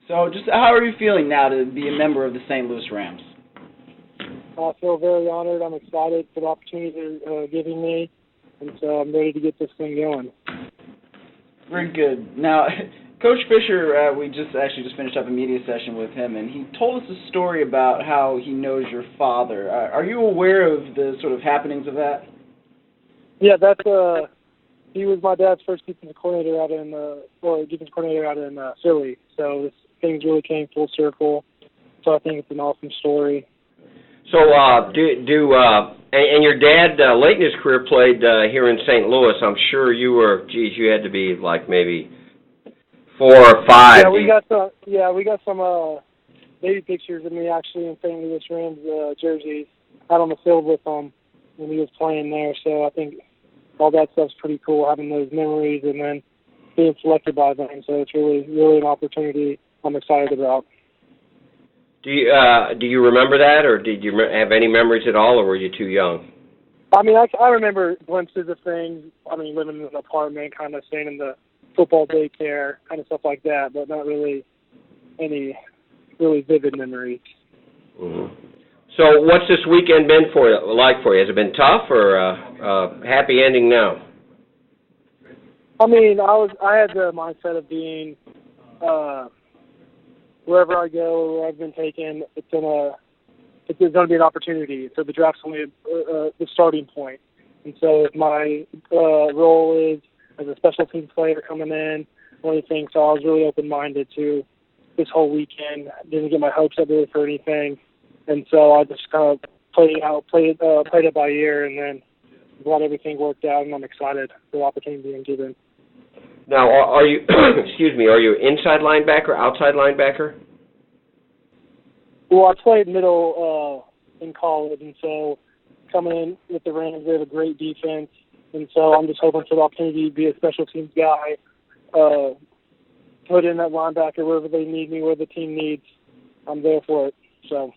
So, just how are you feeling now to be a member of the St. Louis Rams? I feel very honored. I'm excited for the opportunity they're giving me, and so I'm ready to get this thing going. Very good. Now, Coach Fisher, we just finished up a media session with him, and he told us a story about how he knows your father. Are you aware of the sort of happenings of that? Yeah, that's he was my dad's first defensive coordinator out in Philly. So this things really came full circle. So I think it's an awesome story. So, and your dad, late in his career, played here in St. Louis. I'm sure you had to be like maybe 4 or 5. Yeah, we got some baby pictures of me actually in St. Louis Rams jerseys out on the field with him when he was playing there. So I think all that stuff's pretty cool, having those memories and then being selected by them. So it's really an opportunity I'm excited about. Do you remember that, or did you have any memories at all, or were you too young? I mean, I remember glimpses of things. I mean, living in an apartment, kind of staying in the football daycare, kind of stuff like that, but not really any really vivid memories. Mm-hmm. So what's this weekend been like for you? Has it been tough or happy ending now? I mean, I had the mindset of being wherever I go, where I've been taken, it's going to be an opportunity. So the draft's only the starting point. And so if my role is as a special teams player coming in or anything, so I was really open-minded to this whole weekend. Didn't get my hopes up really for anything. And so I just kind of played it by ear, and then glad everything worked out, and I'm excited for the opportunity being given. Now, are you, are you inside linebacker, outside linebacker? Well, I played middle in college, and so coming in with the Rams, they have a great defense, and so I'm just hoping for the opportunity to be a special teams guy, put in that linebacker wherever they need me, where the team needs. I'm there for it. So.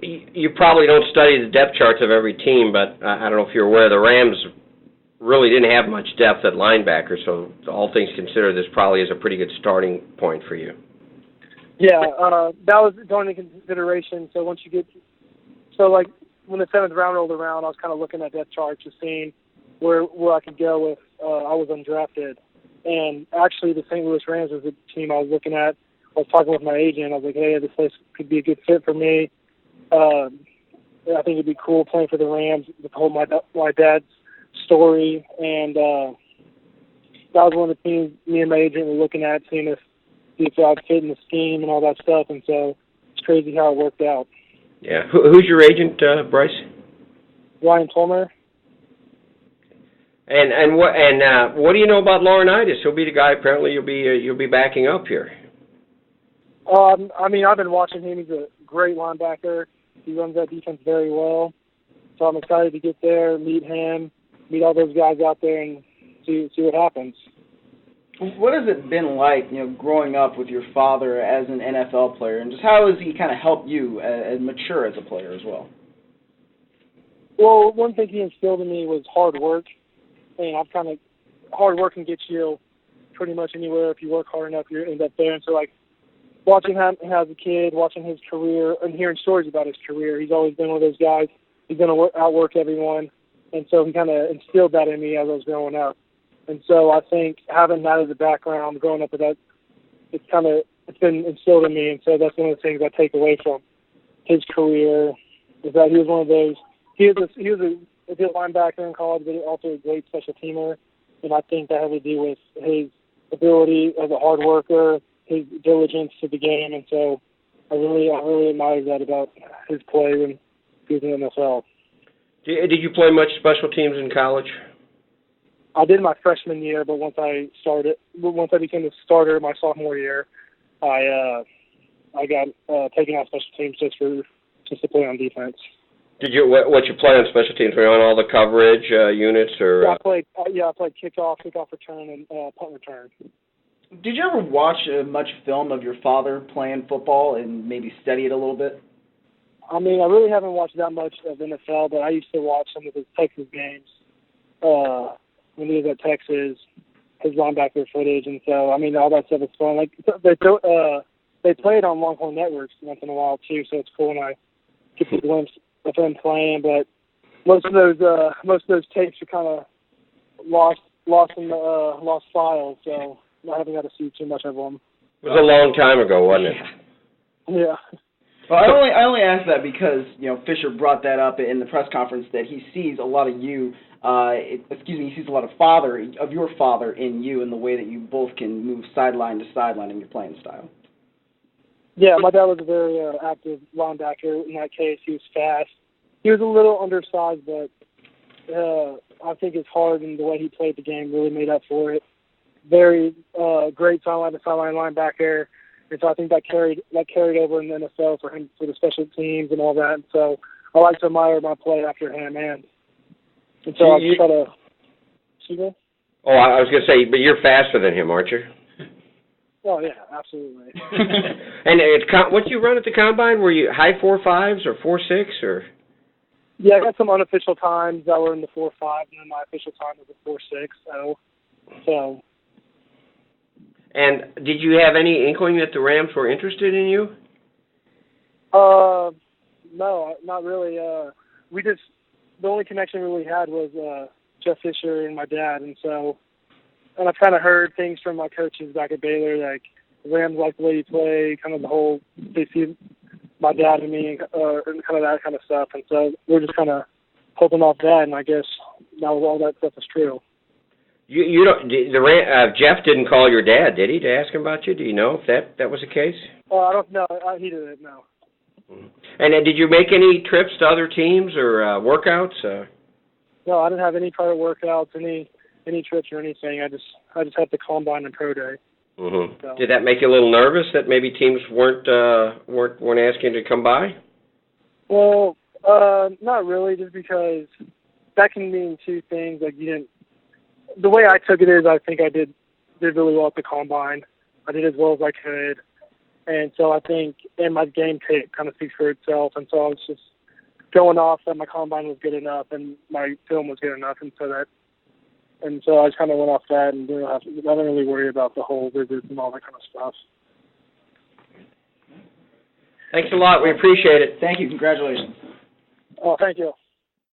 You probably don't study the depth charts of every team, but I don't know if you're aware, the Rams really didn't have much depth at linebacker, so all things considered, this probably is a pretty good starting point for you. Yeah, that was going into consideration. So when the 7th round rolled around, I was kind of looking at depth charts, just seeing where I could go if I was undrafted. And actually, the St. Louis Rams was a team I was looking at. I was talking with my agent. I was like, hey, this place could be a good fit for me. I think it'd be cool playing for the Rams with my dad's story. And that was one of the teams me and my agent were looking at, seeing if I'd fit in the scheme and all that stuff. And so it's crazy how it worked out. Yeah. Who's your agent, Bryce? Ryan Plummer. And what do you know about Laurinaitis? He'll be the guy. Apparently, you'll be backing up here. I mean, I've been watching him. He's a great linebacker. He runs that defense very well. So I'm excited to get there, meet him, meet all those guys out there, and see what happens. What has it been like, growing up with your father as an NFL player, and just how has he kind of helped you mature as a player as well? Well, one thing he instilled in me was hard work, and hard work can get you pretty much anywhere. If you work hard enough, you end up there. And so, watching him as a kid, watching his career, and hearing stories about his career, he's always been one of those guys. He's going to outwork everyone, and so he kind of instilled that in me as I was growing up. And so I think having that as a background, growing up with that, it's been instilled in me, and so that's one of the things I take away from his career is that he was one of those. He was a good linebacker in college, but also a great special teamer, and I think that had to do with his ability as a hard worker, his diligence to the game, and so I really admire that about his play when he was in the NFL. Did you play much special teams in college? I did my freshman year, but once I became a starter my sophomore year, I got taken out of special teams just to play on defense. Did you what you play on special teams? Were you on all the coverage units or? Yeah, I played kickoff return, and punt return. Did you ever watch much film of your father playing football and maybe study it a little bit? I mean, I really haven't watched that much of NFL, but I used to watch some of his Texas games when he was at Texas. his linebacker footage, and so I mean all that stuff is fun. Like they play it on Longhorn Networks once in a while too, so it's cool when I get the glimpse of them playing. But most of those tapes are kind of lost in the lost files, so I haven't got to see too much of them. It was a long time ago, wasn't it? Yeah. Well, I only asked that because Fisher brought that up in the press conference that he sees a lot of you. He sees a lot of your father in you and the way that you both can move sideline to sideline in your playing style. Yeah, my dad was a very active linebacker. In that case, he was fast. He was a little undersized, but I think his heart and the way he played the game really made up for it. Very great sideline to sideline linebacker, and so I think that carried over in the NFL for him for the special teams and all that. And so I like to admire my play after him, and so I try to. Excuse me? Oh, I was going to say, but you're faster than him, aren't you? Oh yeah, absolutely. And what you run at the combine? Were you high 4.5s or 4.6 or? Yeah, I got some unofficial times that were in the 4.5, and then my official time was a 4.6. So. And did you have any inkling that the Rams were interested in you? No, not really. The only connection we really had was Jeff Fisher and my dad, and I've kind of heard things from my coaches back at Baylor, like the Rams like the way you play, kind of the whole, they see my dad and me, and kind of that kind of stuff, and so we're just kind of hoping off that, and I guess now all that stuff is true. You don't. Jeff didn't call your dad, did he, to ask him about you? Do you know if that was the case? I don't know. He didn't. No. And did you make any trips to other teams or workouts? No, I didn't have any prior workouts, any trips or anything. I just had the combine and pro day. Mm-hmm. So. Did that make you a little nervous that maybe teams weren't asking you to come by? Well, not really, just because that can mean two things. Like the way I took it is, I think I did really well at the combine. I did as well as I could, and so I think, and my game tape kind of speaks for itself. And so I was just going off that my combine was good enough and my film was good enough, and so I just kind of went off that and I didn't really worry about the whole visits and all that kind of stuff. Thanks a lot. We appreciate it. Thank you. Congratulations. Oh, thank you.